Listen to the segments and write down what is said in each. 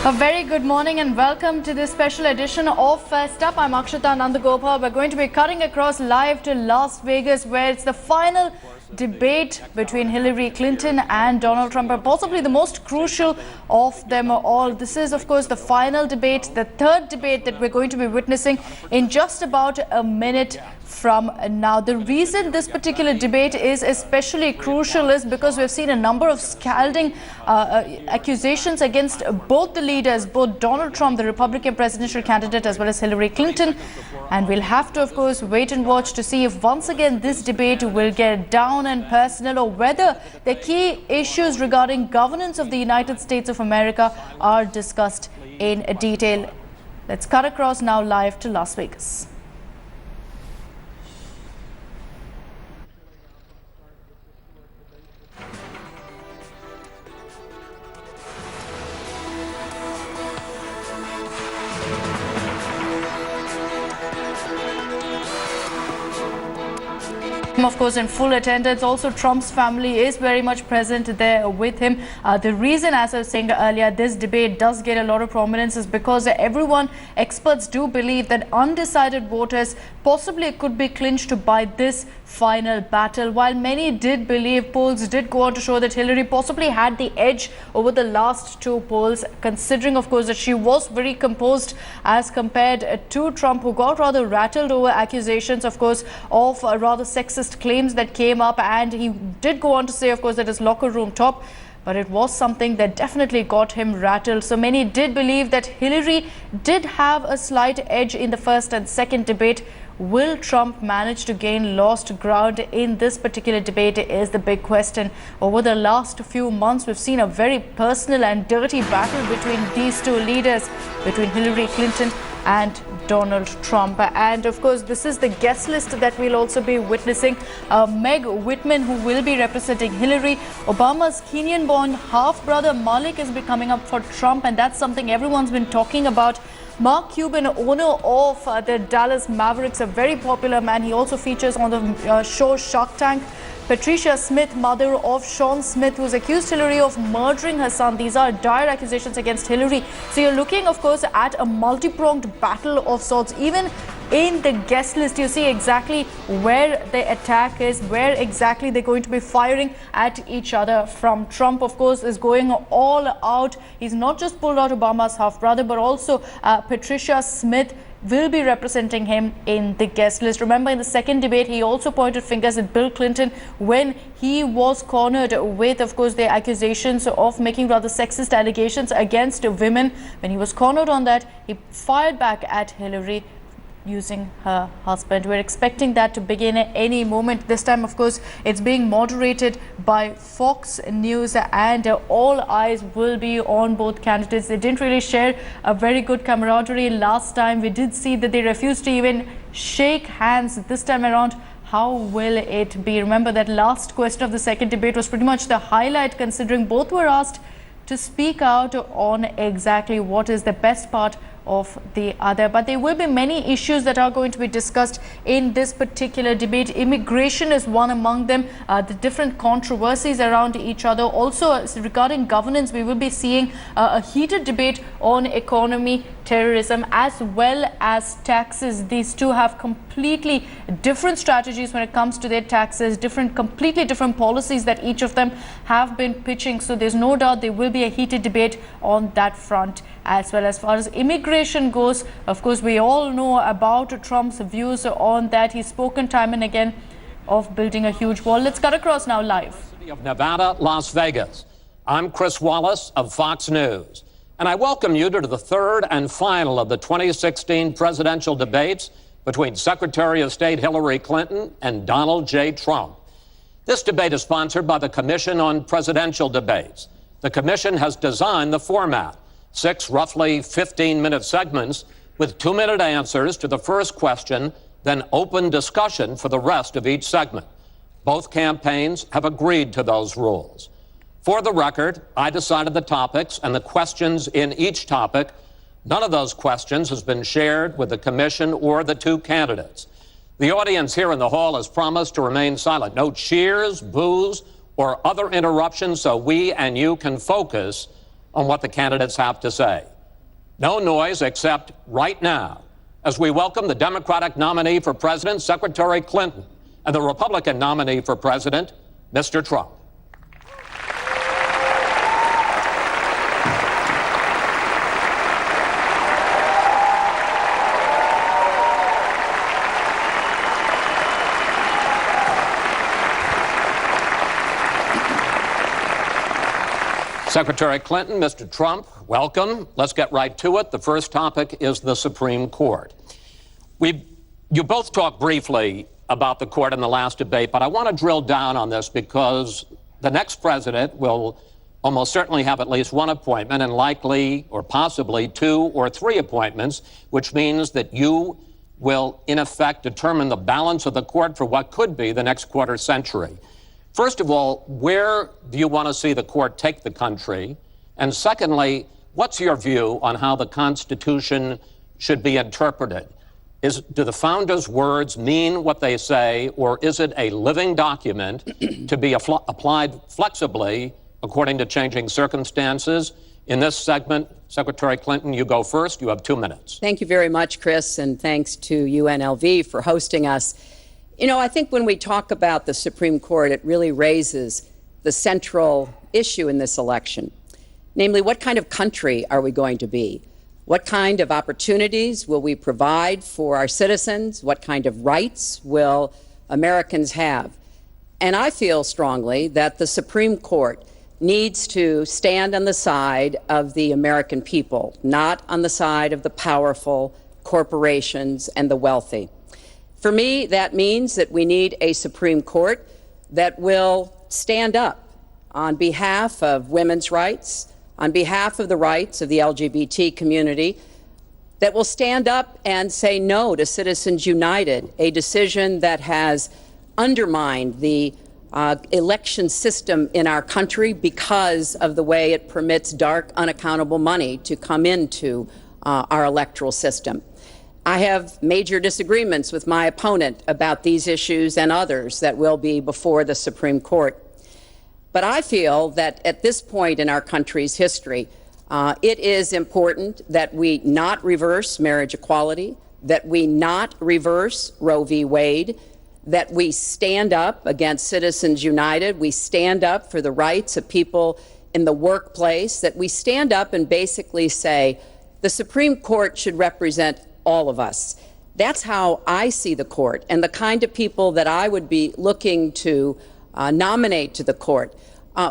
A very good morning and welcome to this special edition of First Up. I'm Akshita Nandagopal. We're going to be cutting across live to Las Vegas, where it's the final debate between Hillary Clinton and Donald Trump, possibly the most crucial of them all. This is, of course, the final debate, the third debate that we're going to be witnessing in just about a minute from now. The reason this particular debate is especially crucial is because we've seen a number of scalding accusations against both the leaders, both Donald Trump, the Republican presidential candidate, as well as Hillary Clinton. And we'll have to, of course, wait and watch to see if once again this debate will get down and personal, or whether the key issues regarding governance of the United States of America are discussed in detail. Let's cut across now live to Las Vegas. Of course, in full attendance. Also, Trump's family is very much present there with him. The reason, as I was saying earlier, this debate does get a lot of prominence is because experts do believe that undecided voters possibly could be clinched by this final battle. While many did believe, polls did go on to show that Hillary possibly had the edge over the last two polls, considering, of course, that she was very composed as compared to Trump, who got rather rattled over accusations, of course, of rather sexist claims that came up. And he did go on to say, of course, that his locker room top, but it was something that definitely got him rattled. So many did believe that Hillary did have a slight edge in the first and second debate. Will Trump manage to gain lost ground in this particular debate is the big question. Over the last few months, we've seen a very personal and dirty battle between these two leaders, between Hillary Clinton and Donald Trump. And of course, this is the guest list that we'll also be witnessing. Meg Whitman, who will be representing Hillary. Obama's Kenyan-born half-brother Malik is coming up for Trump, and that's something everyone's been talking about. Mark Cuban, owner of the Dallas Mavericks, a very popular man. He also features on the show Shark Tank. Patricia Smith, mother of Sean Smith, who's accused Hillary of murdering her son. These are dire accusations against Hillary. So you're looking, of course, at a multi-pronged battle of sorts. Even in the guest list, you see exactly where the attack is, where exactly they're going to be firing at each other from. Trump, of course, is going all out. He's not just pulled out Obama's half-brother, but also Patricia Smith will be representing him in the guest list. Remember, in the second debate, he also pointed fingers at Bill Clinton when he was cornered with, of course, the accusations of making rather sexist allegations against women. When he was cornered on that, he fired back at Hillary using her husband. We're expecting that to begin at any moment. This time, of course, it's being moderated by Fox News, and all eyes will be on both candidates. They didn't really share a very good camaraderie last time. We did see that they refused to even shake hands. This time around, how will it be? Remember that last question of the second debate was pretty much the highlight, considering both were asked to speak out on exactly what is the best part of the other. But there will be many issues that are going to be discussed in this particular debate. Immigration is one among them, the different controversies around each other. Also, regarding governance, we will be seeing a heated debate on economy, terrorism, as well as taxes. These two have completely different strategies when it comes to their taxes, completely different policies that each of them have been pitching. So there's no doubt there will be a heated debate on that front. As well, as far as immigration goes, of course, we all know about Trump's views on that. He's spoken time and again of building a huge wall. Let's cut across now live. City of Nevada, Las Vegas. I'm Chris Wallace of Fox News, and I welcome you to the third and final of the 2016 presidential debates between Secretary of State Hillary Clinton and Donald J. Trump. This debate is sponsored by the Commission on Presidential Debates. The commission has designed the format: 6 roughly 15-minute segments with 2-minute answers to the first question, then open discussion for the rest of each segment. Both campaigns have agreed to those rules. For the record, I decided the topics and the questions in each topic. None of those questions has been shared with the commission or the two candidates. The audience here in the hall has promised to remain silent. No cheers, boos, or other interruptions, so we and you can focus on what the candidates have to say. No noise except right now, as we welcome the Democratic nominee for president, Secretary Clinton, and the Republican nominee for president, Mr. Trump. Secretary Clinton, Mr. Trump, welcome. Let's get right to it. The first topic is the Supreme Court. You both talked briefly about the court in the last debate, but I want to drill down on this because the next president will almost certainly have at least one appointment and likely or possibly 2 or 3 appointments, which means that you will, in effect, determine the balance of the court for what could be the next quarter century. First of all, where do you want to see the court take the country? And secondly, what's your view on how the Constitution should be interpreted? Do the founders' words mean what they say, or is it a living document to be applied flexibly according to changing circumstances? In this segment, Secretary Clinton, you go first. You have 2 minutes. Thank you very much, Chris, and thanks to UNLV for hosting us. You know, I think when we talk about the Supreme Court, it really raises the central issue in this election. Namely, what kind of country are we going to be? What kind of opportunities will we provide for our citizens? What kind of rights will Americans have? And I feel strongly that the Supreme Court needs to stand on the side of the American people, not on the side of the powerful, corporations, and the wealthy. For me, that means that we need a Supreme Court that will stand up on behalf of women's rights, on behalf of the rights of the LGBT community, that will stand up and say no to Citizens United, a decision that has undermined the election system in our country because of the way it permits dark, unaccountable money to come into our electoral system. I have major disagreements with my opponent about these issues and others that will be before the Supreme Court. But I feel that at this point in our country's history, it is important that we not reverse marriage equality, that we not reverse Roe v. Wade, that we stand up against Citizens United, we stand up for the rights of people in the workplace, that we stand up and basically say the Supreme Court should represent all of us. That's how I see the court, and the kind of people that I would be looking to nominate to the court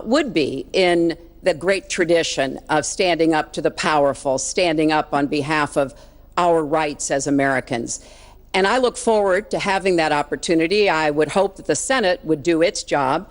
would be in the great tradition of standing up to the powerful, standing up on behalf of our rights as Americans. And I look forward to having that opportunity. I would hope that the Senate would do its job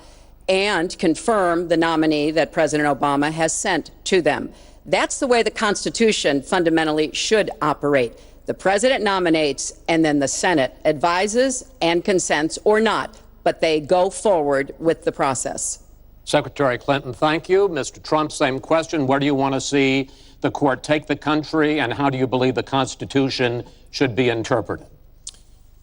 and confirm the nominee that President Obama has sent to them. That's the way the Constitution fundamentally should operate. The president nominates, and then the Senate advises and consents, or not, but they go forward with the process. Secretary Clinton, thank you. Mr. Trump, same question. Where do you want to see the court take the country, and how do you believe the Constitution should be interpreted?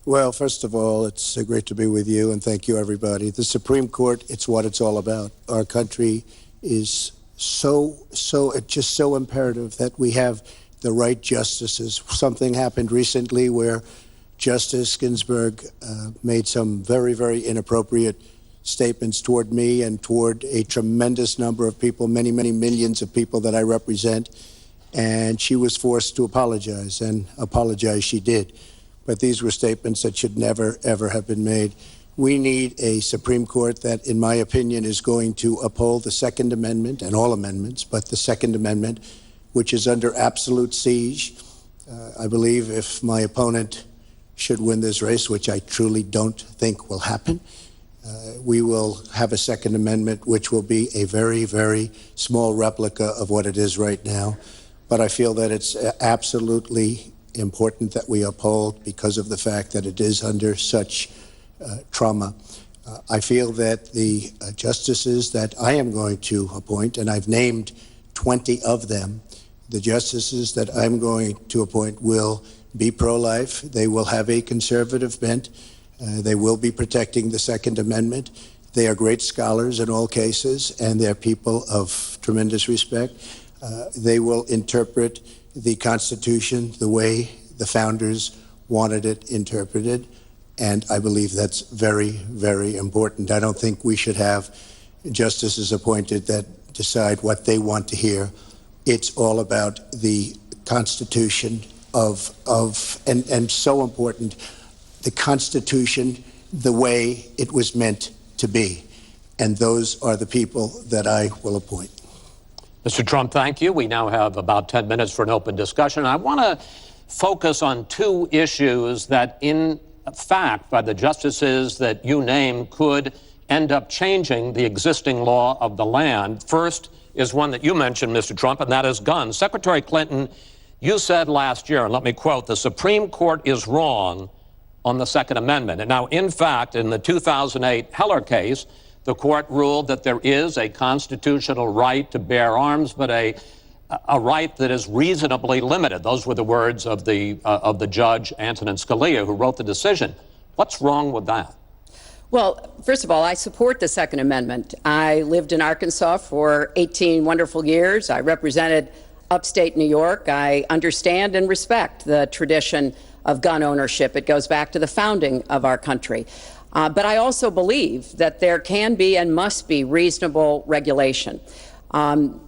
Well, first of all, it's great to be with you, and thank you, everybody. The Supreme Court, it's what it's all about. Our country is it's just so imperative that we have the right justices. Something happened recently where Justice Ginsburg made some very, very inappropriate statements toward me and toward a tremendous number of people, many, many millions of people that I represent, and she was forced to apologize, and apologize she did. But these were statements that should never, ever have been made. We need a Supreme Court that, in my opinion, is going to uphold the Second Amendment and all amendments, but the Second Amendment, which is under absolute siege. I believe if my opponent should win this race, which I truly don't think will happen, we will have a Second Amendment which will be a very, very small replica of what it is right now. But I feel that it's absolutely important that we uphold because of the fact that it is under such trauma. I feel that the justices that I am going to appoint, and I've named 20 of them, the justices that I'm going to appoint will be pro-life. They will have a conservative bent. They will be protecting the Second Amendment. They are great scholars in all cases, and they're people of tremendous respect. They will interpret the Constitution the way the founders wanted it interpreted, and I believe that's very, very important. I don't think we should have justices appointed that decide what they want to hear. It's all about the Constitution and so important, the Constitution the way it was meant to be. And those are the people that I will appoint. Mr. Trump, thank you. We now have about 10 minutes for an open discussion. I want to focus on two issues that, in fact, by the justices that you name, could end up changing the existing law of the land. First is one that you mentioned, Mr. Trump, and that is guns. Secretary Clinton, you said last year, and let me quote, "The Supreme Court is wrong on the Second Amendment." And now, in fact, in the 2008 Heller case, the court ruled that there is a constitutional right to bear arms, but a right that is reasonably limited. Those were the words of the judge, Antonin Scalia, who wrote the decision. What's wrong with that? Well, first of all, I support the Second Amendment. I lived in Arkansas for 18 wonderful years. I represented upstate New York. I understand and respect the tradition of gun ownership. It goes back to the founding of our country. But I also believe that there can be and must be reasonable regulation.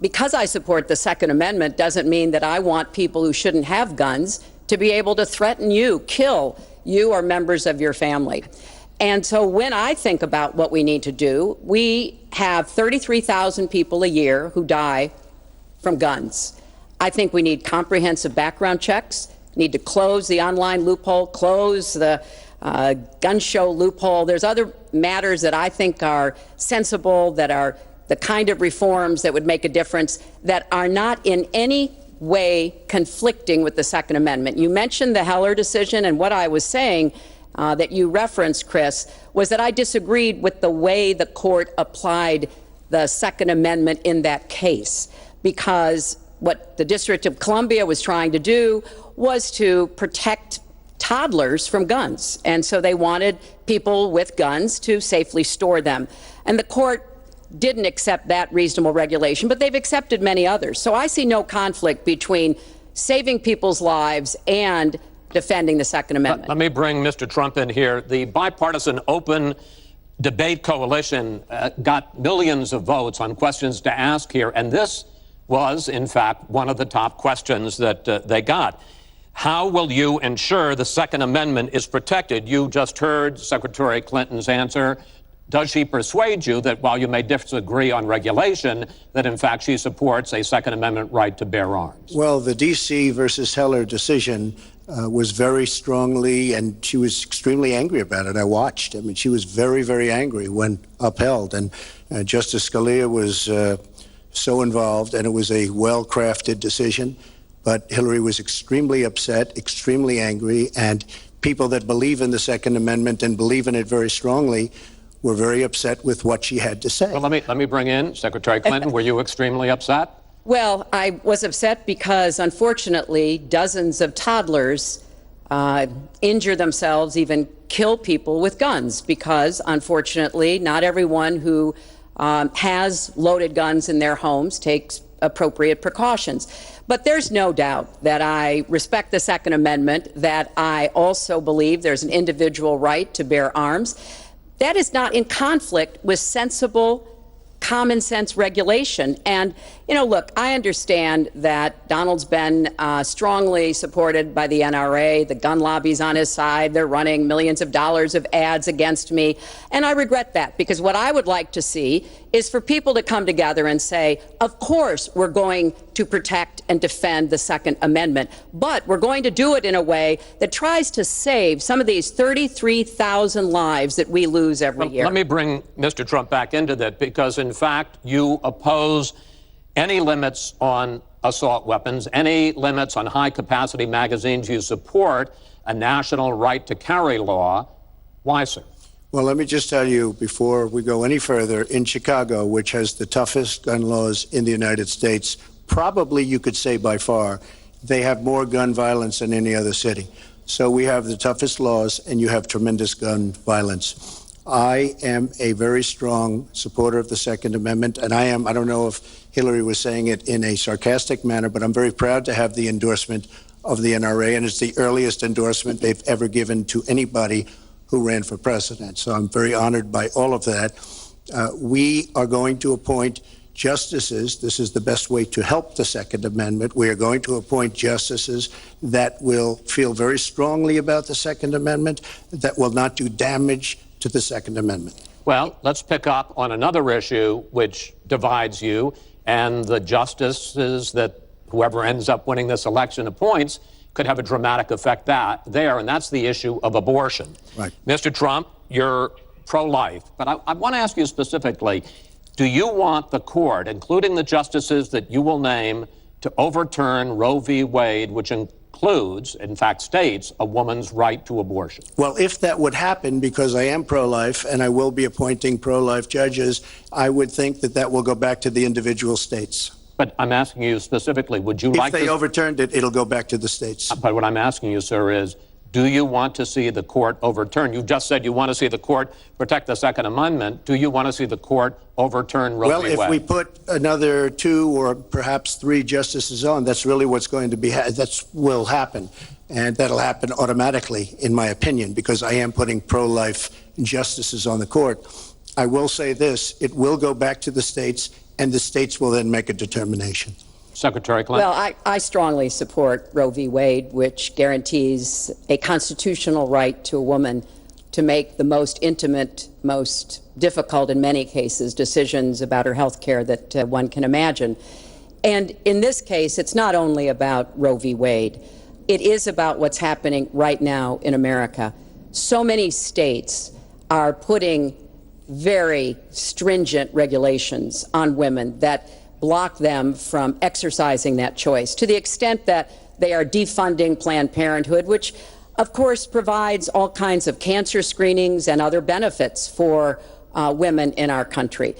Because I support the Second Amendment doesn't mean that I want people who shouldn't have guns to be able to threaten you, kill you or members of your family. And so when I think about what we need to do, we have 33,000 people a year who die from guns. I think we need comprehensive background checks, need to close the online loophole, close the gun show loophole. There's other matters that I think are sensible, that are the kind of reforms that would make a difference, that are not in any way conflicting with the Second Amendment. You mentioned the Heller decision, and what I was saying that you referenced, Chris, was that I disagreed with the way the court applied the Second Amendment in that case, because what the District of Columbia was trying to do was to protect toddlers from guns. And so they wanted people with guns to safely store them. And the court didn't accept that reasonable regulation, but they've accepted many others. So I see no conflict between saving people's lives and defending the Second Amendment. Let me bring Mr. Trump in here. The bipartisan open debate coalition got millions of votes on questions to ask here, and this was, in fact, one of the top questions that they got. How will you ensure the Second Amendment is protected? You just heard Secretary Clinton's answer. Does she persuade you that while you may disagree on regulation, that in fact she supports a Second Amendment right to bear arms? Well, the D.C. versus Heller decision was very strongly, and she was extremely angry about it. I watched. I mean, she was very, very angry when upheld. And Justice Scalia was so involved, and it was a well-crafted decision. But Hillary was extremely upset, extremely angry, and people that believe in the Second Amendment and believe in it very strongly were very upset with what she had to say. Well, let me bring in Secretary Clinton. Were you extremely upset? Well, I was upset because, unfortunately, dozens of toddlers injure themselves, even kill people with guns, because, unfortunately, not everyone who has loaded guns in their homes takes appropriate precautions. But there's no doubt that I respect the Second Amendment, that I also believe there's an individual right to bear arms. That is not in conflict with sensible, common sense regulation. And, you know, look, I understand that Donald's been strongly supported by the NRA. The gun lobby's on his side. They're running millions of dollars of ads against me. And I regret that, because what I would like to see is for people to come together and say, of course, we're going to protect and defend the Second Amendment, but we're going to do it in a way that tries to save some of these 33,000 lives that we lose every year. Let me bring Mr. Trump back into that, because, in fact, you oppose any limits on assault weapons, any limits on high-capacity magazines. You support a national right to carry law. Why, sir? Well, let me just tell you, before we go any further, in Chicago, which has the toughest gun laws in the United States, probably you could say by far, they have more gun violence than any other city. So we have the toughest laws, and you have tremendous gun violence. I am a very strong supporter of the Second Amendment, and I don't know if Hillary was saying it in a sarcastic manner, but I'm very proud to have the endorsement of the NRA, and it's the earliest endorsement they've ever given to anybody who ran for president. So I'm very honored by all of that. We are going to appoint justices. This is the best way to help the Second Amendment. We are going to appoint justices that will feel very strongly about the Second Amendment, that will not do damage to the Second Amendment. Well, let's pick up on another issue which divides you and the justices that whoever ends up winning this election appoints could have a dramatic effect there, and that's the issue of abortion. Right. Mr. Trump, you're pro-life, but I want to ask you specifically, do you want the court, including the justices that you will name, to overturn Roe v. Wade, which includes, in fact, states a woman's right to abortion? Well, if that would happen, because I am pro-life and I will be appointing pro-life judges, I would think that that will go back to the individual states. But I'm asking you specifically, would you like to... If they overturned it, it'll go back to the states. But what I'm asking you, sir, is do you want to see the court overturn? You just said you want to see the court protect the Second Amendment. Do you want to see the court overturn Roe v. Wade? Well, if we put another 2 or perhaps 3 justices on, that's really what's going to be, that will happen. And that'll happen automatically, in my opinion, because I am putting pro-life justices on the court. I will say this, it will go back to the states, and the states will then make a determination. Secretary Clinton. Well, I strongly support Roe v. Wade, which guarantees a constitutional right to a woman to make the most intimate, most difficult in many cases, decisions about her health care that one can imagine. And in this case, it's not only about Roe v. Wade. It is about what's happening right now in America. So many states are putting very stringent regulations on women that block them from exercising that choice, to the extent that they are defunding Planned Parenthood, which of course provides all kinds of cancer screenings and other benefits for women in our country.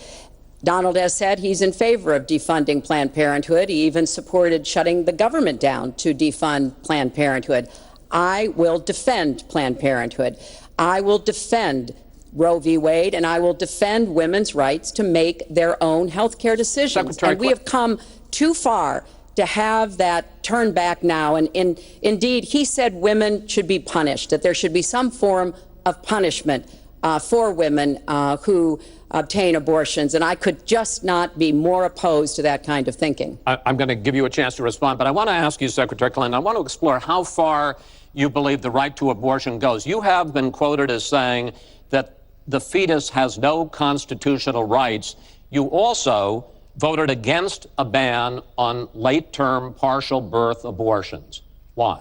Donald has said he's in favor of defunding Planned Parenthood. He even supported shutting the government down to defund Planned Parenthood. I will defend Planned Parenthood. I will defend Roe v. Wade, and I will defend women's rights to make their own health care decisions. And we have come too far to have that turn back now. And indeed, he said women should be punished, that there should be some form of punishment for women who obtain abortions. And I could just not be more opposed to that kind of thinking. I'm going to give you a chance to respond, but I want to ask you, Secretary Clinton, I want to explore how far you believe the right to abortion goes. You have been quoted as saying that the fetus has no constitutional rights. You also voted against a ban on late-term partial birth abortions. Why?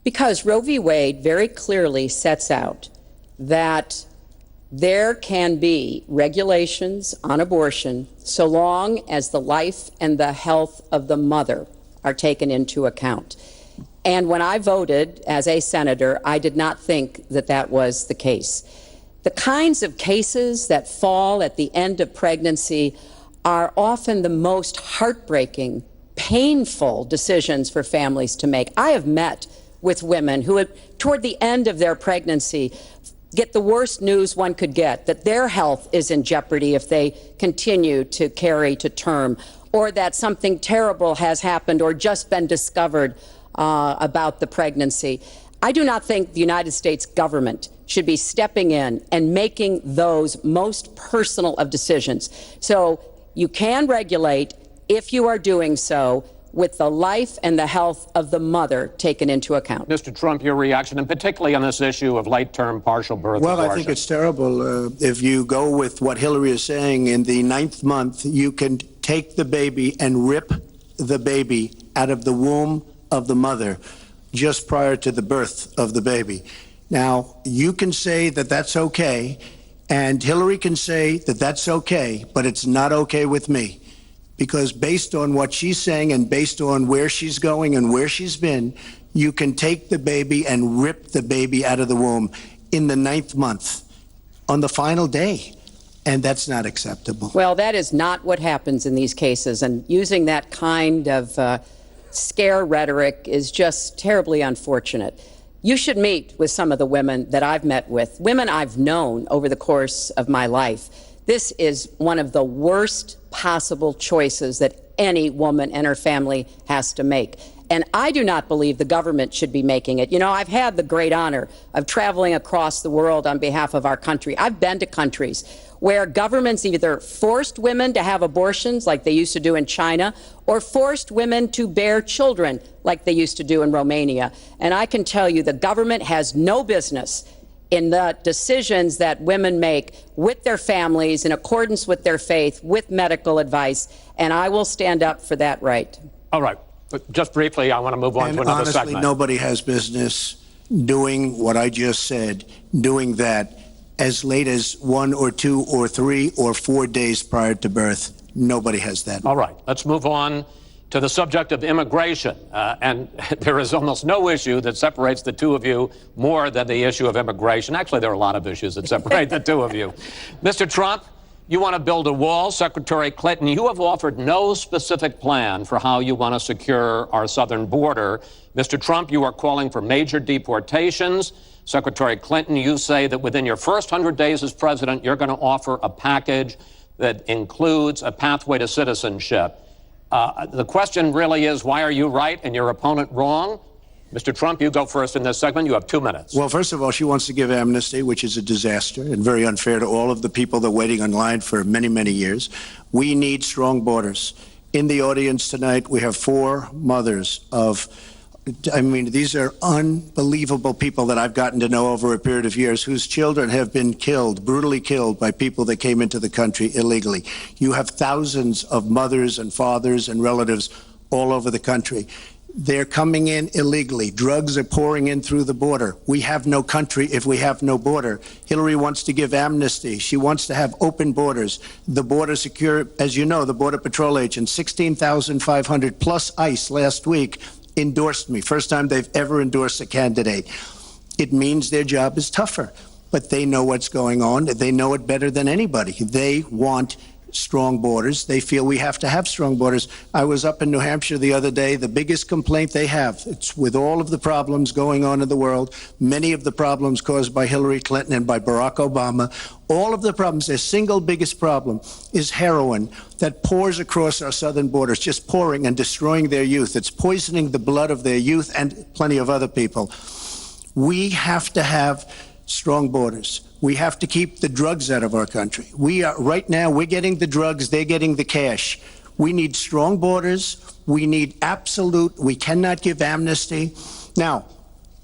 Because Roe v. Wade very clearly sets out that there can be regulations on abortion so long as the life and the health of the mother are taken into account. And when I voted as a senator, I did not think that that was the case. The kinds of cases that fall at the end of pregnancy are often the most heartbreaking, painful decisions for families to make. I have met with women who, toward the end of their pregnancy, get the worst news one could get, that their health is in jeopardy if they continue to carry to term, or that something terrible has happened or just been discovered about the pregnancy. I do not think the United States government should be stepping in and making those most personal of decisions. So you can regulate, if you are doing so, with the life and the health of the mother taken into account. Mr. Trump, your reaction, and particularly on this issue of late-term partial birth Well, abortion. I think it's terrible. If you go with what Hillary is saying, in the 9th month, you can take the baby and rip the baby out of the womb of the mother just prior to the birth of the baby. Now, you can say that that's okay, and Hillary can say that that's okay, but it's not okay with me. Because based on what she's saying and based on where she's going and where she's been, you can take the baby and rip the baby out of the womb in the 9th month on the final day. And that's not acceptable. Well, that is not what happens in these cases. And using that kind of scare rhetoric is just terribly unfortunate. You should meet with some of the women that I've met with, women I've known over the course of my life. This is one of the worst possible choices that any woman and her family has to make. And I do not believe the government should be making it. You know, I've had the great honor of traveling across the world on behalf of our country. I've been to countries where governments either forced women to have abortions like they used to do in China, or forced women to bear children like they used to do in Romania. And I can tell you the government has no business in the decisions that women make with their families in accordance with their faith, with medical advice, and I will stand up for that right. All right. But just briefly, I want to move on to another honestly, segment. Nobody has business doing what I just said, doing that as late as 1 or 2 or 3 or 4 days prior to birth. Nobody has that. All right. Let's move on to the subject of immigration. And there is almost no issue that separates the two of you more than the issue of immigration. Actually, there are a lot of issues that separate the two of you. Mr. Trump, you want to build a wall. Secretary Clinton, you have offered no specific plan for how you want to secure our southern border. Mr. Trump, you are calling for major deportations. Secretary Clinton, you say that within your first 100 days as president, you're going to offer a package that includes a pathway to citizenship. The question really is, why are you right and your opponent wrong? Mr. Trump, you go first in this segment. You have 2 minutes. Well, first of all, she wants to give amnesty, which is a disaster and very unfair to all of the people that are waiting in line for many, many years. We need strong borders. In the audience tonight, we have 4 mothers of, I mean, these are unbelievable people that I've gotten to know over a period of years whose children have been killed, brutally killed by people that came into the country illegally. You have thousands of mothers and fathers and relatives all over the country. They're coming in illegally. Drugs are pouring in through the border. We have no country if we have no border. Hillary wants to give amnesty. She wants to have open borders. The border secure, as you know, the Border Patrol agents, 16,500 plus ICE last week endorsed me. First time they've ever endorsed a candidate. It means their job is tougher, but they know what's going on. They know it better than anybody. They want strong borders. They feel we have to have strong borders. I was up in New Hampshire the other day. The biggest complaint they have, it's with all of the problems going on in the world, many of the problems caused by Hillary Clinton and by Barack Obama, all of the problems, their single biggest problem is heroin that pours across our southern borders, just pouring and destroying their youth. It's poisoning the blood of their youth and plenty of other people. We have to have strong borders. We have to keep the drugs out of our country. Right now, we're getting the drugs, they're getting the cash. We need strong borders. We need we cannot give amnesty. Now,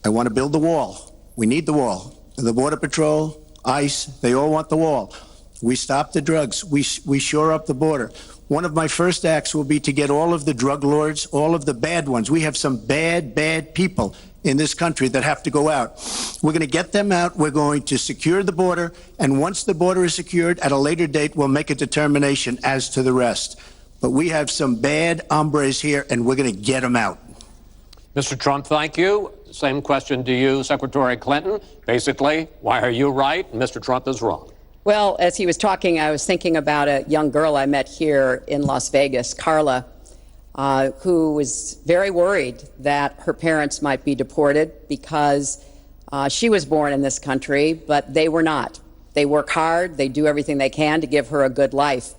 I want to build the wall. We need the wall. The Border Patrol, ICE, they all want the wall. We stop the drugs. We shore up the border. One of my first acts will be to get all of the drug lords, all of the bad ones. We have some bad people in this country that have to go out. We're going to get them out. We're going to secure the border. And once the border is secured, at a later date, we'll make a determination as to the rest. But we have some bad hombres here, and we're going to get them out. Mr. Trump, thank you. Same question to you, Secretary Clinton. Basically, why are you right and Mr. Trump is wrong? Well, as he was talking, I was thinking about a young girl I met here in Las Vegas, Carla, who was very worried that her parents might be deported because she was born in this country, but they were not. They work hard. They do everything they can to give her a good life.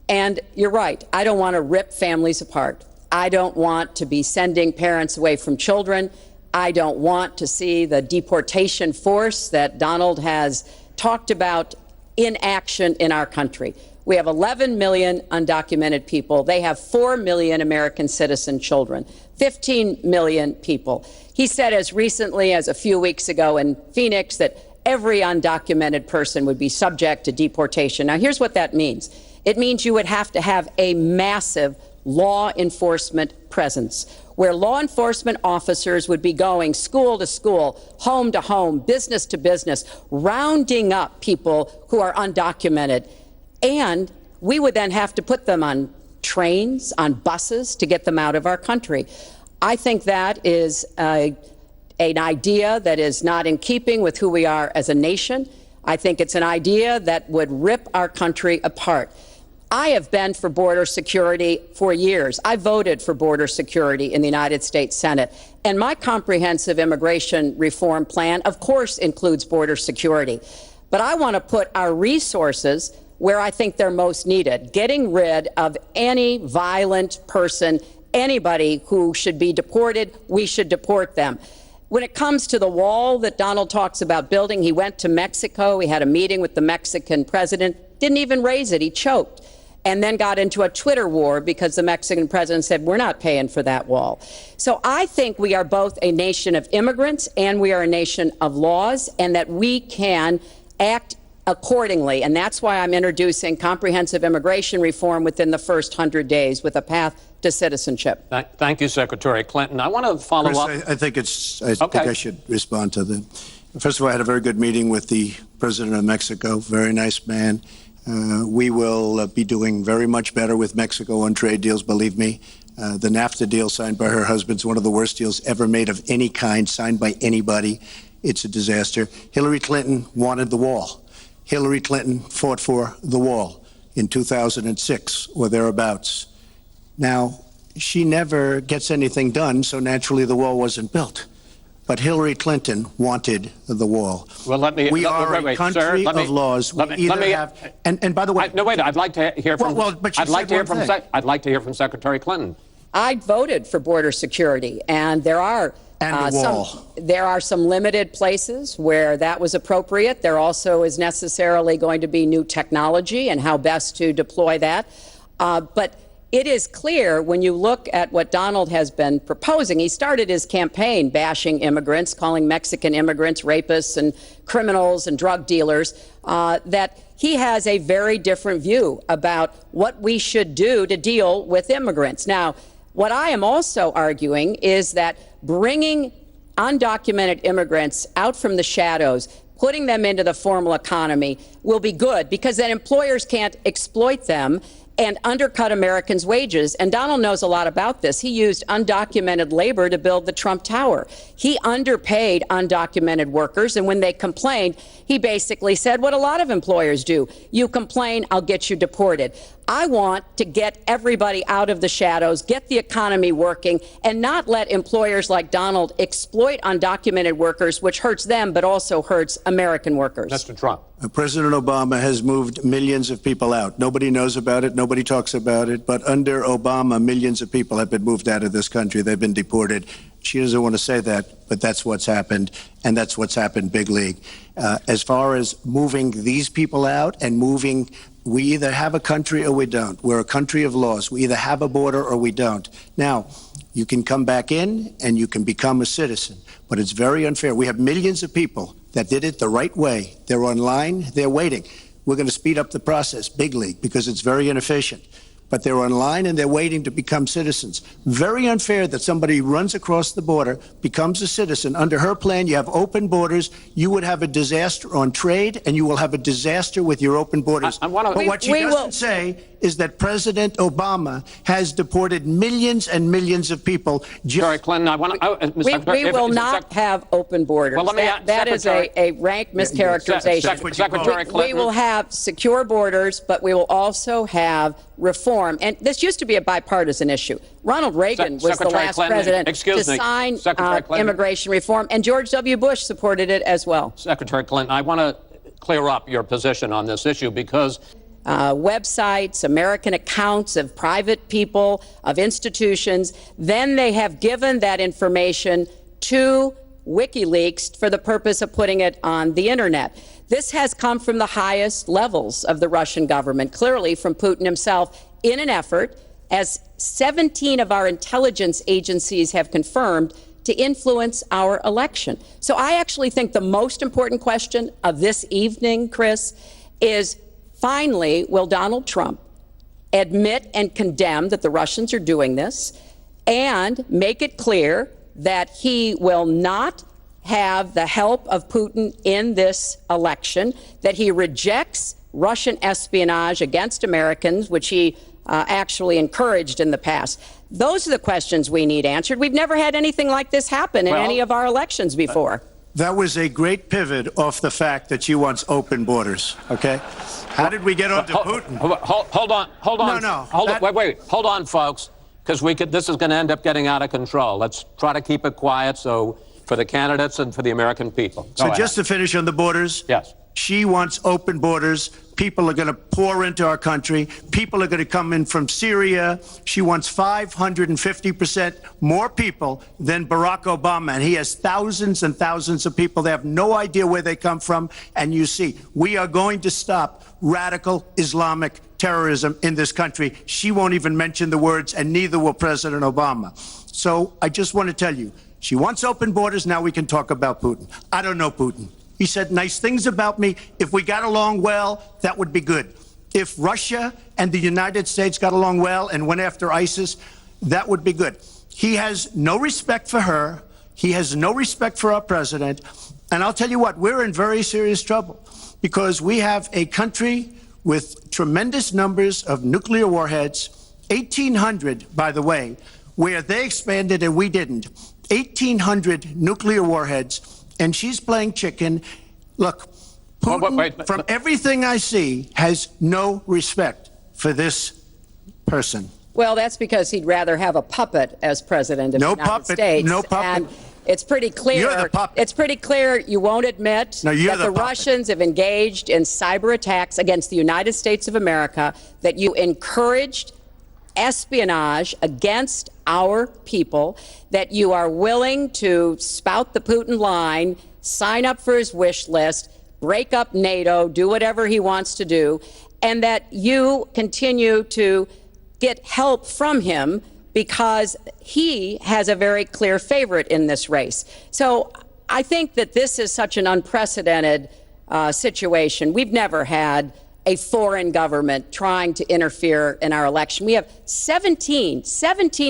And you're right. I don't want to rip families apart. I don't want to be sending parents away from children. I don't want to see the deportation force that Donald has talked about in action in our country. We have 11 million undocumented people. They have 4 million American citizen children, 15 million people. He said as recently as a few weeks ago in Phoenix that every undocumented person would be subject to deportation. Now, here's what that means. It means you would have to have a massive law enforcement presence, where law enforcement officers would be going school to school, home to home, business to business, rounding up people who are undocumented. And we would then have to put them on trains, on buses to get them out of our country. I think that is an idea that is not in keeping with who we are as a nation. I think it's an idea that would rip our country apart. I have been for border security for years. I voted for border security in the United States Senate. And my comprehensive immigration reform plan, of course, includes border security. But I want to put our resources where I think they're most needed, getting rid of any violent person, anybody who should be deported, we should deport them. When it comes to the wall that Donald talks about building, he went to Mexico, he had a meeting with the Mexican president, didn't even raise it, he choked, and then got into a Twitter war because the Mexican president said, we're not paying for that wall. So I think we are both a nation of immigrants and we are a nation of laws, and that we can act accordingly. And that's why I'm introducing comprehensive immigration reform within the first 100 days with a path to citizenship. Thank you, Secretary Clinton. I want to follow up. I think I should respond to that. First of all, I had a very good meeting with the president of Mexico. Very nice man. We will be doing very much better with Mexico on trade deals, believe me. The NAFTA deal signed by her husband is one of the worst deals ever made of any kind, signed by anybody. It's a disaster. Hillary Clinton wanted the wall. Hillary Clinton fought for the wall in 2006 or thereabouts. Now, she never gets anything done, so naturally the wall wasn't built. But Hillary Clinton wanted the wall. Well, we are a country of laws. And by the way, no, wait. I'd like to hear from. I'd like to hear from Secretary Clinton. I voted for border security, and there are some limited places where that was appropriate. There also is necessarily going to be new technology and how best to deploy that. But it is clear when you look at what Donald has been proposing. He started his campaign bashing immigrants, calling Mexican immigrants rapists and criminals and drug dealers, that he has a very different view about what we should do to deal with immigrants. Now, what I am also arguing is that bringing undocumented immigrants out from the shadows, putting them into the formal economy will be good, because then employers can't exploit them and undercut Americans' wages. And Donald knows a lot about this. He used undocumented labor to build the Trump Tower. He underpaid undocumented workers, and when they complained, he basically said what a lot of employers do. You complain, I'll get you deported. I want to get everybody out of the shadows, get the economy working, and not let employers like Donald exploit undocumented workers, which hurts them but also hurts American workers. Mr. Trump. President Obama has moved millions of people out. Nobody knows about it. Nobody talks about it. But under Obama, millions of people have been moved out of this country. They've been deported. She doesn't want to say that, but that's what's happened, and that's what's happened big league. As far as moving these people out and moving, we either have a country or we don't. We're a country of laws. We either have a border or we don't. Now, you can come back in and you can become a citizen, but it's very unfair. We have millions of people that did it the right way. They're online, they're waiting. We're going to speed up the process, big league, because it's very inefficient. But they're online and they're waiting to become citizens. Very unfair that somebody runs across the border, becomes a citizen. Under her plan, you have open borders. You would have a disaster on trade, and you will have a disaster with your open borders. But what she doesn't say is that President Obama has deported millions and millions of people. Secretary Clinton, we will not have open borders. Well, that is a rank mischaracterization. Secretary Clinton. We will have secure borders, but we will also have reform. And this used to be a bipartisan issue. Ronald Reagan was the last president to sign immigration reform, and George W. Bush supported it as well. Secretary Clinton, I want to clear up your position on this issue, because websites, American accounts of private people, of institutions, then they have given that information to WikiLeaks for the purpose of putting it on the internet. This has come from the highest levels of the Russian government, clearly from Putin himself, in an effort, as 17 of our intelligence agencies have confirmed, to influence our election. So I actually think the most important question of this evening, Chris, is finally, will Donald Trump admit and condemn that the Russians are doing this, and make it clear that he will not have the help of Putin in this election, that he rejects Russian espionage against Americans, which he actually encouraged in the past. Those are the questions we need answered. We've never had anything like this happen in any of our elections before. That was a great pivot off the fact that she wants open borders, okay? How did we get on to Putin? Hold on. No. Wait. Hold on, folks, because this is going to end up getting out of control. Let's try to keep it quiet for the candidates and for the American people. So just to finish on the borders. Yes. She wants open borders. People are going to pour into our country. People are going to come in from Syria. She wants 550% more people than Barack Obama. And he has thousands and thousands of people. They have no idea where they come from. And you see, we are going to stop radical Islamic terrorism in this country. She won't even mention the words, and neither will President Obama. So I just want to tell you, she wants open borders. Now we can talk about Putin. I don't know Putin. He said nice things about me. If we got along well, that would be good. If Russia and the United States got along well and went after ISIS, that would be good. He has no respect for her. He has no respect for our president. And I'll tell you what, we're in very serious trouble because we have a country with tremendous numbers of nuclear warheads, 1,800, by the way, where they expanded and we didn't. 1,800 nuclear warheads. And she's playing chicken. Look, Putin, from everything I see, has no respect for this person. Well, that's because he'd rather have a puppet as president of the United States. No puppet. And it's pretty clear. You're the puppet. It's pretty clear you won't admit that the Russians have engaged in cyber attacks against the United States of America, that you encouraged espionage against our people, that you are willing to spout the Putin line, sign up for his wish list, break up NATO, do whatever he wants to do, and that you continue to get help from him because he has a very clear favorite in this race. So I think that this is such an unprecedented situation. We've never had a foreign government trying to interfere in our election. We have 17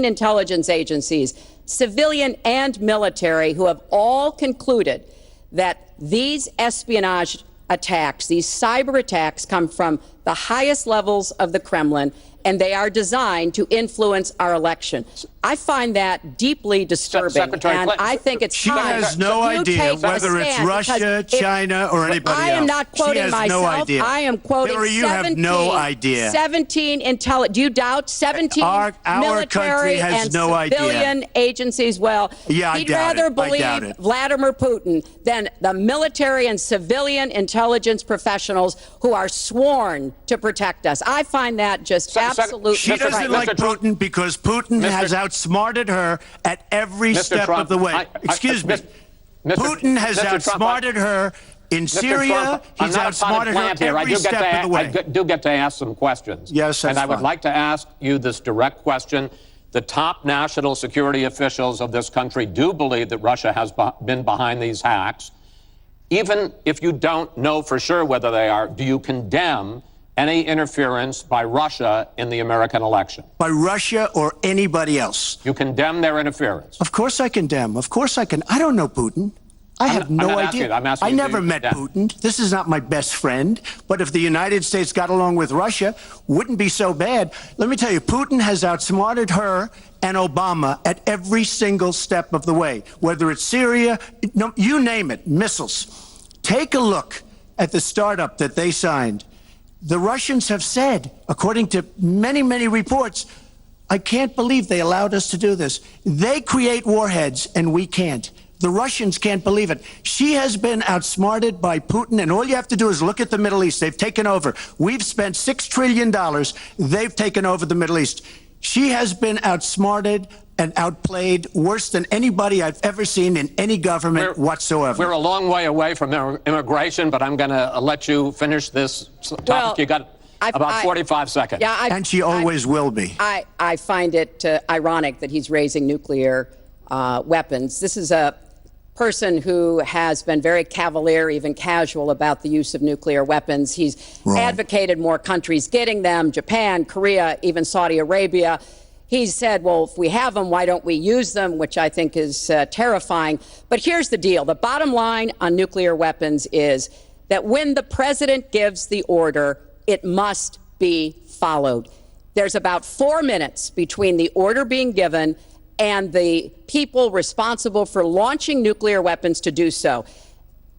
intelligence agencies, civilian and military, who have all concluded that these espionage attacks, these cyber attacks, come from the highest levels of the Kremlin, and they are designed to influence our election. I find that deeply disturbing, and I think it's she time has no idea whether it's Russia, China, or anybody else. I am not quoting she has myself. No idea. I am quoting Hillary, you 17. Have no idea. 17 intelligence. Do you doubt 17 our military has and no civilian idea. Agencies? Well, yeah, he'd rather believe Vladimir Putin than the military and civilian intelligence professionals who are sworn to protect us. I find that just absolutely. She doesn't like Putin because Putin has outsmarted her at every step of the way. Excuse me. Putin has outsmarted her in Syria. He's outsmarted her every step of the way. I do get to ask some questions. Yes, that's and I would like to ask you this direct question. The top national security officials of this country do believe that Russia has been behind these hacks. Even if you don't know for sure whether they are, do you condemn any interference by Russia in the American election? By Russia or anybody else? You condemn their interference? Of course I condemn. Of course I can. I don't know Putin. I have no idea. I never met Putin. This is not my best friend. But if the United States got along with Russia, wouldn't be so bad. Let me tell you, Putin has outsmarted her and Obama at every single step of the way. Whether it's Syria, no, you name it, missiles. Take a look at the startup that they signed. The Russians have said, according to many, many reports, I can't believe they allowed us to do this. They create warheads and we can't. The Russians can't believe it. She has been outsmarted by Putin, and all you have to do is look at the Middle East. They've taken over. We've spent $6 trillion. They've taken over the Middle East. She has been outsmarted and outplayed worse than anybody I've ever seen in any government whatsoever. We're a long way away from immigration, but I'm going to let you finish this topic. Well, you got about 45 seconds. Yeah, and she always will be. I find it ironic that he's raising nuclear weapons. This is a person who has been very cavalier, even casual, about the use of nuclear weapons. He's advocated more countries getting them, Japan, Korea, even Saudi Arabia. He said, well, if we have them, why don't we use them, which I think is terrifying. But here's the deal. The bottom line on nuclear weapons is that when the president gives the order, it must be followed. There's about 4 minutes between the order being given and the people responsible for launching nuclear weapons to do so.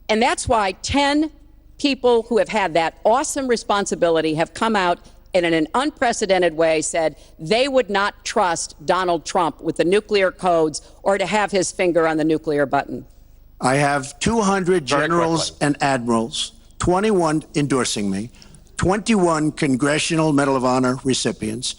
And that's why 10 people who have had that awesome responsibility have come out and in an unprecedented way said they would not trust Donald Trump with the nuclear codes or to have his finger on the nuclear button? I have 200 generals and admirals, 21 endorsing me, 21 Congressional Medal of Honor recipients.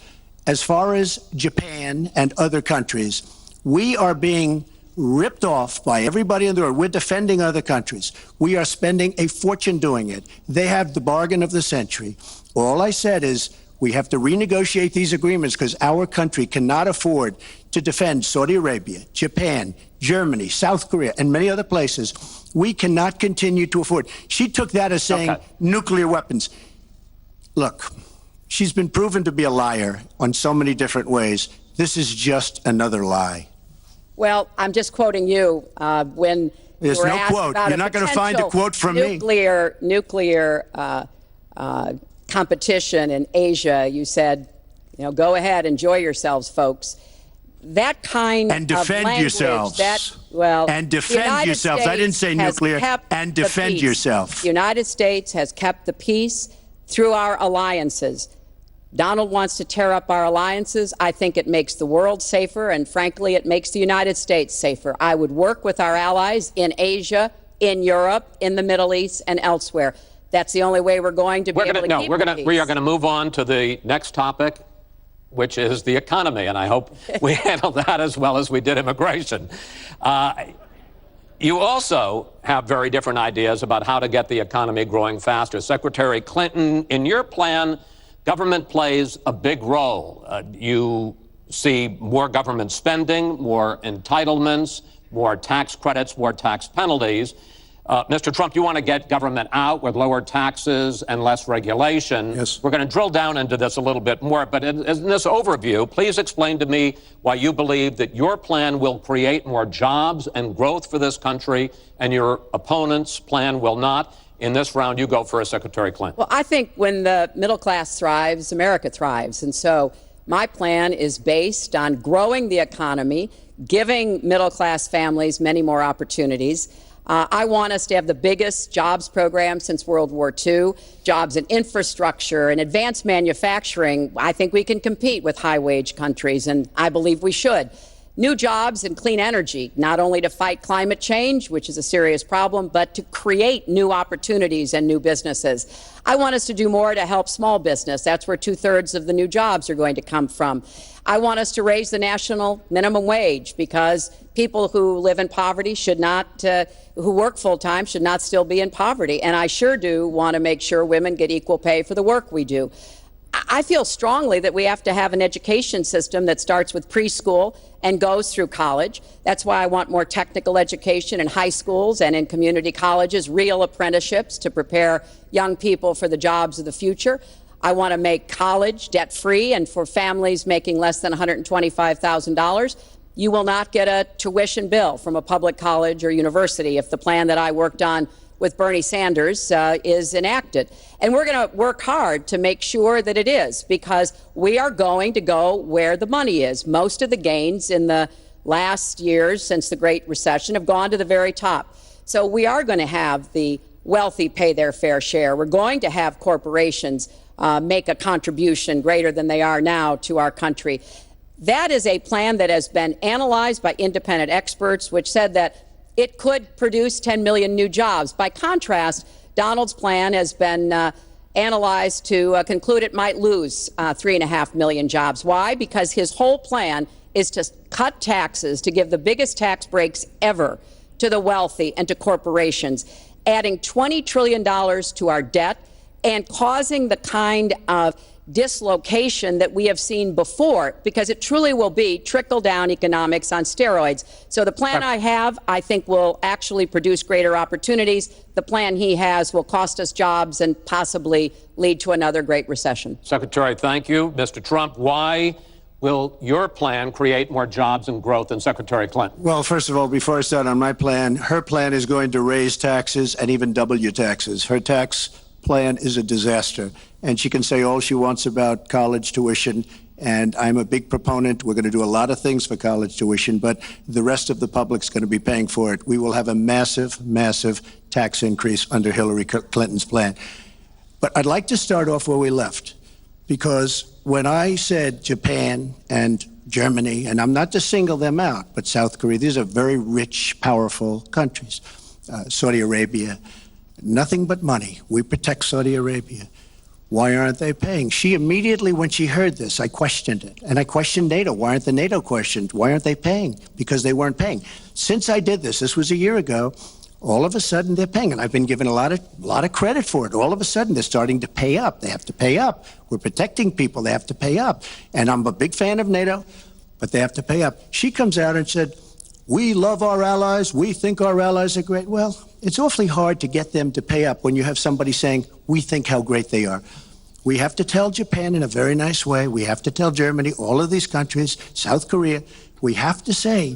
As far as Japan and other countries, we are being ripped off by everybody in the world. We're defending other countries. We are spending a fortune doing it. They have the bargain of the century. All I said is we have to renegotiate these agreements because our country cannot afford to defend Saudi Arabia, Japan, Germany, South Korea, and many other places. We cannot continue to afford. She took that as saying nuclear weapons. Look, she's been proven to be a liar on so many different ways. This is just another lie. Well, I'm just quoting you when there's you were no asked quote. about You're not going to find a quote from nuclear competition in Asia. You said, you know, go ahead, enjoy yourselves, folks. That kind and defend of language, yourselves. That, well, and defend yourselves. I didn't say nuclear. And defend yourself. The United States has kept the peace through our alliances. Donald wants to tear up our alliances. I think it makes the world safer, and frankly, it makes the United States safer. I would work with our allies in Asia, in Europe, in the Middle East, and elsewhere. That's the only way we're going to be able to keep peace. We are going to move on to the next topic, which is the economy, and I hope we handle that as well as we did immigration. You also have very different ideas about how to get the economy growing faster. Secretary Clinton, in your plan, government plays a big role. You see more government spending, more entitlements, more tax credits, more tax penalties. Mr. Trump, you want to get government out with lower taxes and less regulation. Yes. We're going to drill down into this a little bit more, but in this overview, please explain to me why you believe that your plan will create more jobs and growth for this country and your opponent's plan will not. In this round, you go first, Secretary Clinton. Well, I think when the middle class thrives, America thrives. And so my plan is based on growing the economy, giving middle class families many more opportunities. I want us to have the biggest jobs program since World War II, jobs in infrastructure and advanced manufacturing. I think we can compete with high-wage countries, and I believe we should. New jobs and clean energy, not only to fight climate change, which is a serious problem, but to create new opportunities and new businesses. I want us to do more to help small business. That's where 2/3 of the new jobs are going to come from. I want us to raise the national minimum wage because people who live in poverty should not, who work full-time should not still be in poverty. And I sure do want to make sure women get equal pay for the work we do. I feel strongly that we have to have an education system that starts with preschool and goes through college. That's why I want more technical education in high schools and in community colleges, real apprenticeships to prepare young people for the jobs of the future. I want to make college debt-free, and for families making less than $125,000, you will not get a tuition bill from a public college or university if the plan that I worked on with Bernie Sanders is enacted. And we're going to work hard to make sure that it is, because we are going to go where the money is. Most of the gains in the last years since the Great Recession have gone to the very top. So we are going to have the wealthy pay their fair share. We're going to have corporations make a contribution greater than they are now to our country. That is a plan that has been analyzed by independent experts, which said that it could produce 10 million new jobs. By contrast, Donald's plan has been analyzed to conclude it might lose 3.5 million jobs. Why? Because his whole plan is to cut taxes, to give the biggest tax breaks ever to the wealthy and to corporations, adding $20 trillion to our debt and causing the kind of dislocation that we have seen before, because it truly will be trickle-down economics on steroids. So the plan I have, I think, will actually produce greater opportunities. The plan he has will cost us jobs and possibly lead to another Great Recession. Secretary, thank you. Mr. Trump, why will your plan create more jobs and growth than Secretary Clinton? Well, first of all, before I start on my plan, her plan is going to raise taxes and even double your taxes. Her tax plan is a disaster. And she can say all she wants about college tuition, and I'm a big proponent. We're going to do a lot of things for college tuition, but the rest of the public's going to be paying for it. We will have a massive, massive tax increase under Hillary Clinton's plan. But I'd like to start off where we left, because when I said Japan and Germany, and I'm not to single them out, but South Korea, these are very rich, powerful countries. Saudi Arabia, nothing but money. We protect Saudi Arabia. Why aren't they paying? She immediately, when she heard this, I questioned it. And I questioned NATO. Why aren't the NATO questioned? Why aren't they paying? Because they weren't paying. Since I did this was a year ago, all of a sudden they're paying. And I've been given a lot of credit for it. All of a sudden they're starting to pay up. They have to pay up. We're protecting people. They have to pay up. And I'm a big fan of NATO, but they have to pay up. She comes out and said, we love our allies. We think our allies are great. Well, it's awfully hard to get them to pay up when you have somebody saying, we think how great they are. We have to tell Japan in a very nice way. We have to tell Germany, all of these countries, South Korea, we have to say,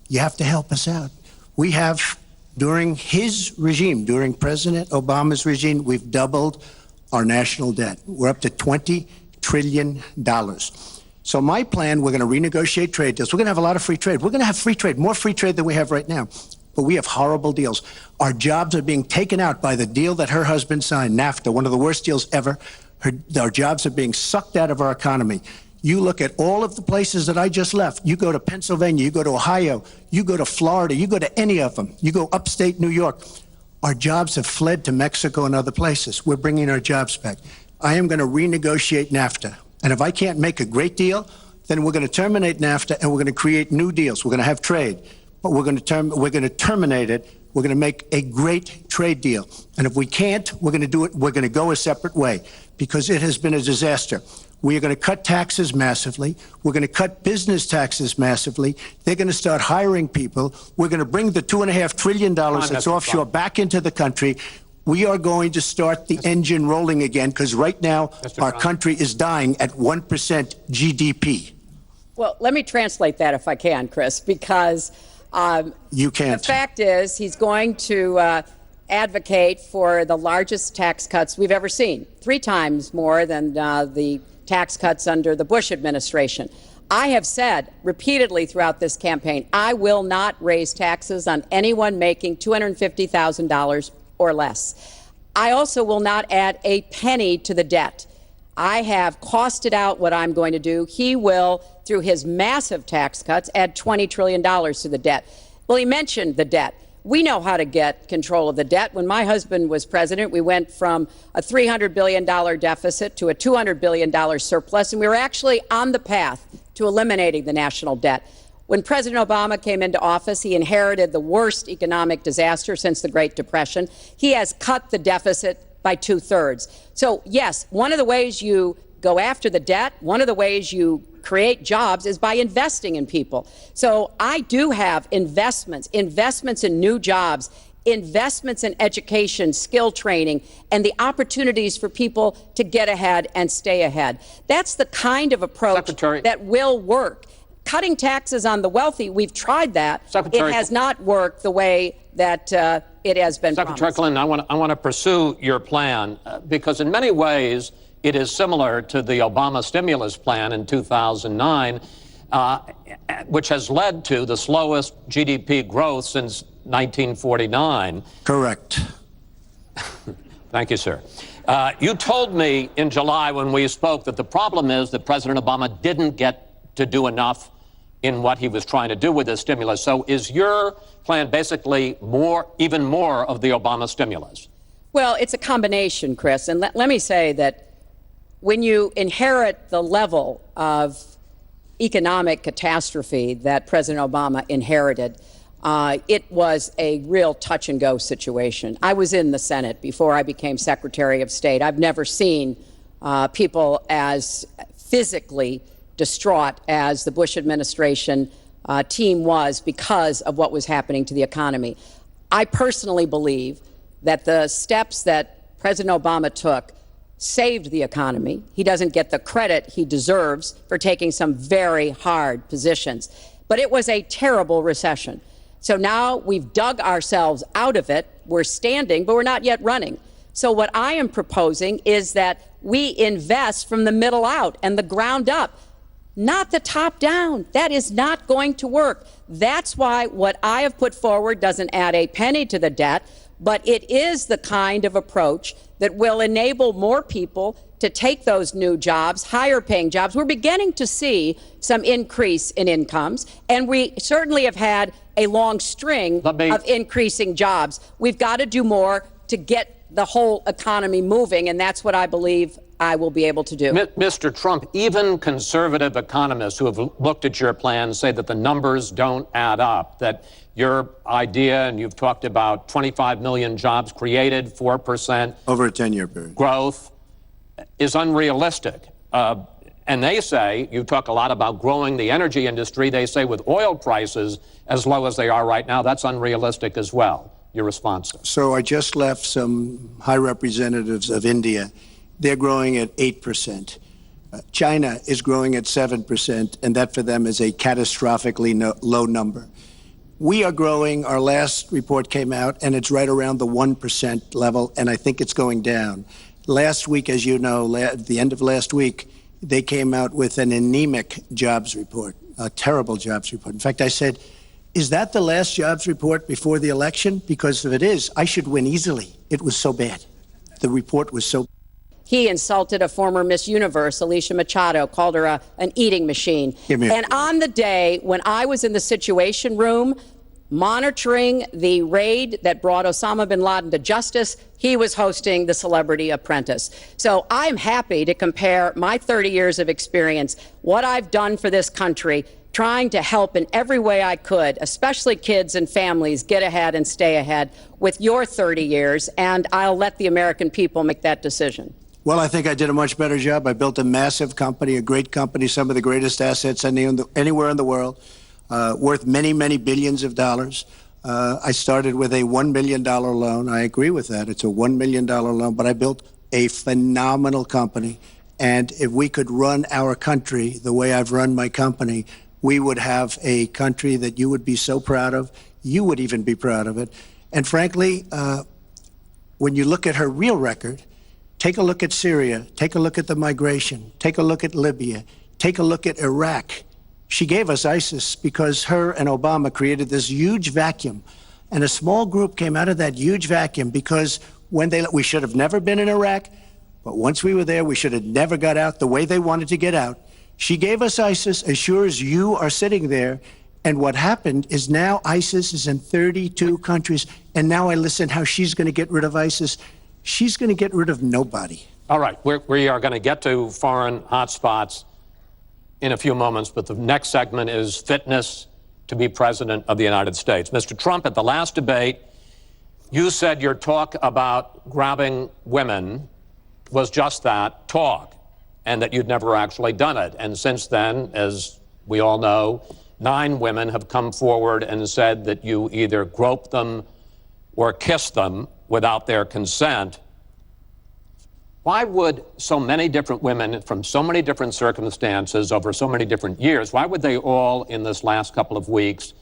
you have to help us out. We have, during his regime, during President Obama's regime, we've doubled our national debt. We're up to $20 trillion. So my plan, we're going to renegotiate trade deals. We're going to have a lot of free trade. We're going to have free trade, more free trade than we have right now. But we have horrible deals. Our jobs are being taken out by the deal that her husband signed, NAFTA, one of the worst deals ever. Our jobs are being sucked out of our economy. You look at all of the places that I just left. You go to Pennsylvania, you go to Ohio, you go to Florida, you go to any of them. You go upstate New York. Our jobs have fled to Mexico and other places. We're bringing our jobs back. I am going to renegotiate NAFTA. And if I can't make a great deal, then we're going to terminate NAFTA and we're going to create new deals. We're going to have trade, but we're going to terminate it. We're going to make a great trade deal. And if we can't, we're going to do it. We're going to go a separate way because it has been a disaster. We are going to cut taxes massively. We're going to cut business taxes massively. They're going to start hiring people. We're going to bring the $2.5 trillion that's offshore back into the country. We are going to start the engine rolling again because right now our country is dying at 1% GDP. Well, let me translate that if I can, Chris, because you can't. The fact is he's going to advocate for the largest tax cuts we've ever seen, 3 times more than the tax cuts under the Bush administration. I have said repeatedly throughout this campaign, I will not raise taxes on anyone making $250,000 or less. I also will not add a penny to the debt. I have costed out what I'm going to do. He will, through his massive tax cuts, add $20 trillion to the debt. Well, he mentioned the debt. We know how to get control of the debt. When my husband was president, we went from a $300 billion deficit to a $200 billion surplus, and we were actually on the path to eliminating the national debt. When President Obama came into office, he inherited the worst economic disaster since the Great Depression. He has cut the deficit by 2/3. So, yes, one of the ways you go after the debt, one of the ways you create jobs is by investing in people. So I do have investments in new jobs, investments in education, skill training, and the opportunities for people to get ahead and stay ahead. That's the kind of approach that will work. Cutting taxes on the wealthy, we've tried that. It has not worked the way that it has been promised. Secretary Clinton, I want to pursue your plan because in many ways it is similar to the Obama stimulus plan in 2009, which has led to the slowest GDP growth since 1949. Correct. Thank you, sir. You told me in July when we spoke that the problem is that President Obama didn't get to do enough in what he was trying to do with this stimulus. So is your plan basically even more of the Obama stimulus? Well, it's a combination, Chris. And let me say that when you inherit the level of economic catastrophe that President Obama inherited, it was a real touch-and-go situation. I was in the Senate before I became Secretary of State. I've never seen people as physically distraught as the Bush administration team was because of what was happening to the economy. I personally believe that the steps that President Obama took saved the economy. He doesn't get the credit he deserves for taking some very hard positions. But it was a terrible recession. So now we've dug ourselves out of it. We're standing, but we're not yet running. So what I am proposing is that we invest from the middle out and the ground up, not the top down. That is not going to work. That's why what I have put forward doesn't add a penny to the debt. but it is the kind of approach that will enable more people to take those new jobs, higher paying jobs. We're beginning to see some increase in incomes, and we certainly have had a long string of increasing jobs. We've got to do more to get the whole economy moving, and that's what I believe I will be able to do. Mr. Trump, even conservative economists who have looked at your plan say that the numbers don't add up, that your idea, and you've talked about 25 million jobs created, 4% over a 10-year period growth, is unrealistic. And they say, you talk a lot about growing the energy industry, they say with oil prices as low as they are right now, that's unrealistic as well. Your response? So I just left some high representatives of India. They're growing at 8%. China is growing at 7%, and that for them is a catastrophically low number. We are growing. Our last report came out, and it's right around the 1% level, and I think it's going down. Last week, as you know, at the end of last week, they came out with an anemic jobs report, a terrible jobs report. In fact, I said, is that the last jobs report before the election? Because if it is, I should win easily. It was so bad. The report was so bad. He insulted a former Miss Universe, Alicia Machado, called her an eating machine. And on the day when I was in the Situation Room monitoring the raid that brought Osama bin Laden to justice, he was hosting the Celebrity Apprentice. So I'm happy to compare my 30 years of experience, what I've done for this country, trying to help in every way I could, especially kids and families, get ahead and stay ahead with your 30 years, and I'll let the American people make that decision. Well, I think I did a much better job. I built a massive company, a great company, some of the greatest assets anywhere in the world, worth many, many billions of dollars. I started with a $1 million loan. I agree with that. It's a $1 million loan, but I built a phenomenal company. And if we could run our country the way I've run my company, we would have a country that you would be so proud of. You would even be proud of it. And frankly, when you look at her real record, take a look at Syria, take a look at the migration, take a look at Libya, take a look at Iraq. She gave us ISIS because her and Obama created this huge vacuum. And a small group came out of that huge vacuum because we should have never been in Iraq, but once we were there, we should have never got out the way they wanted to get out. She gave us ISIS as sure as you are sitting there. And what happened is now ISIS is in 32 countries. And now I listen how she's going to get rid of ISIS. She's going to get rid of nobody. All right. We are going to get to foreign hotspots in a few moments. But the next segment is fitness to be president of the United States. Mr. Trump, at the last debate, you said your talk about grabbing women was just that, talk, and that you'd never actually done it. And since then, as we all know, 9 women have come forward and said that you either groped them or kissed them without their consent. Why would so many different women from so many different circumstances over so many different years, why would they all in this last couple of weeks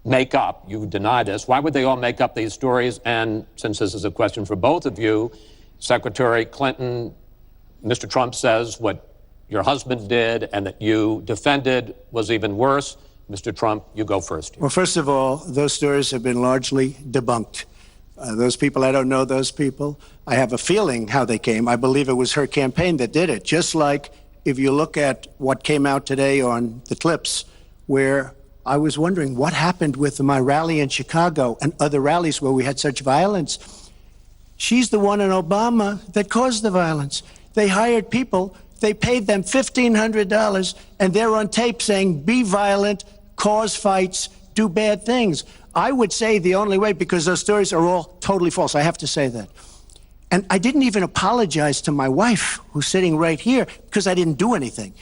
make up, you deny this, why would they all make up these stories? And since this is a question for both of you, Secretary Clinton, Mr. Trump says what your husband did and that you defended was even worse. Mr. Trump, you go first. Well, first of all, those stories have been largely debunked. Those people, I don't know those people. I have a feeling how they came. I believe it was her campaign that did it. Just like if you look at what came out today on the clips, where I was wondering what happened with my rally in Chicago and other rallies where we had such violence. She's the one in Obama that caused the violence. They hired people, they paid them $1,500, and they're on tape saying, be violent, cause fights, do bad things. I would say the only way, because those stories are all totally false, I have to say that. And I didn't even apologize to my wife, who's sitting right here, because I didn't do anything.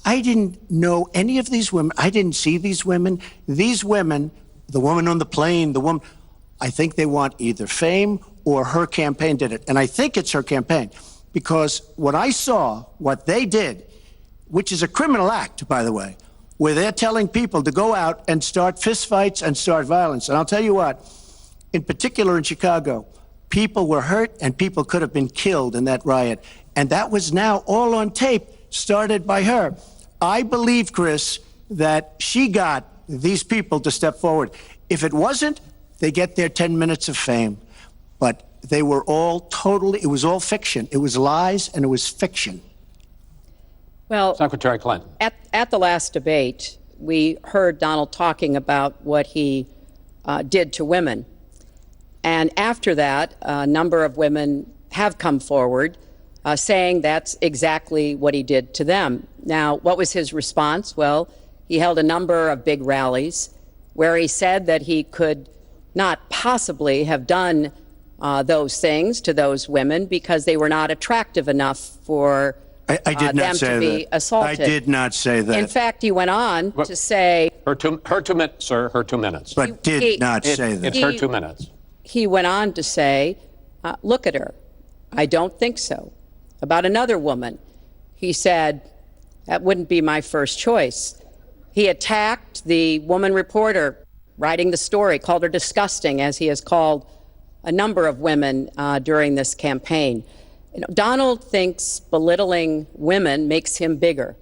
I didn't know any of these women. I didn't see these women. These women, the woman on the plane, the woman, I think they want either fame or her campaign did it. And I think it's her campaign. Because when I saw what they did, which is a criminal act, by the way, where they're telling people to go out and start fistfights and start violence. And I'll tell you what, in particular in Chicago, people were hurt and people could have been killed in that riot. And that was now all on tape, started by her. I believe, Chris, that she got these people to step forward. If it wasn't, they get their 10 minutes of fame. but they were all totally, it was all fiction. It was lies and it was fiction. Well, Secretary Clinton. At the last debate, we heard Donald talking about what he did to women. And after that, a number of women have come forward saying that's exactly what he did to them. Now, what was his response? Well, he held a number of big rallies where he said that he could not possibly have done those things to those women because they were not attractive enough for I did not them say to be that. assaulted. I did not say that. In fact, he went on to say... Her 2 minutes, sir, her 2 minutes. But did not say that. It's her 2 minutes. He went on to say, look at her. I don't think so. About another woman, he said, that wouldn't be my first choice. He attacked the woman reporter writing the story, called her disgusting, as he has called a number of women during this campaign. You know, Donald thinks belittling women makes him bigger.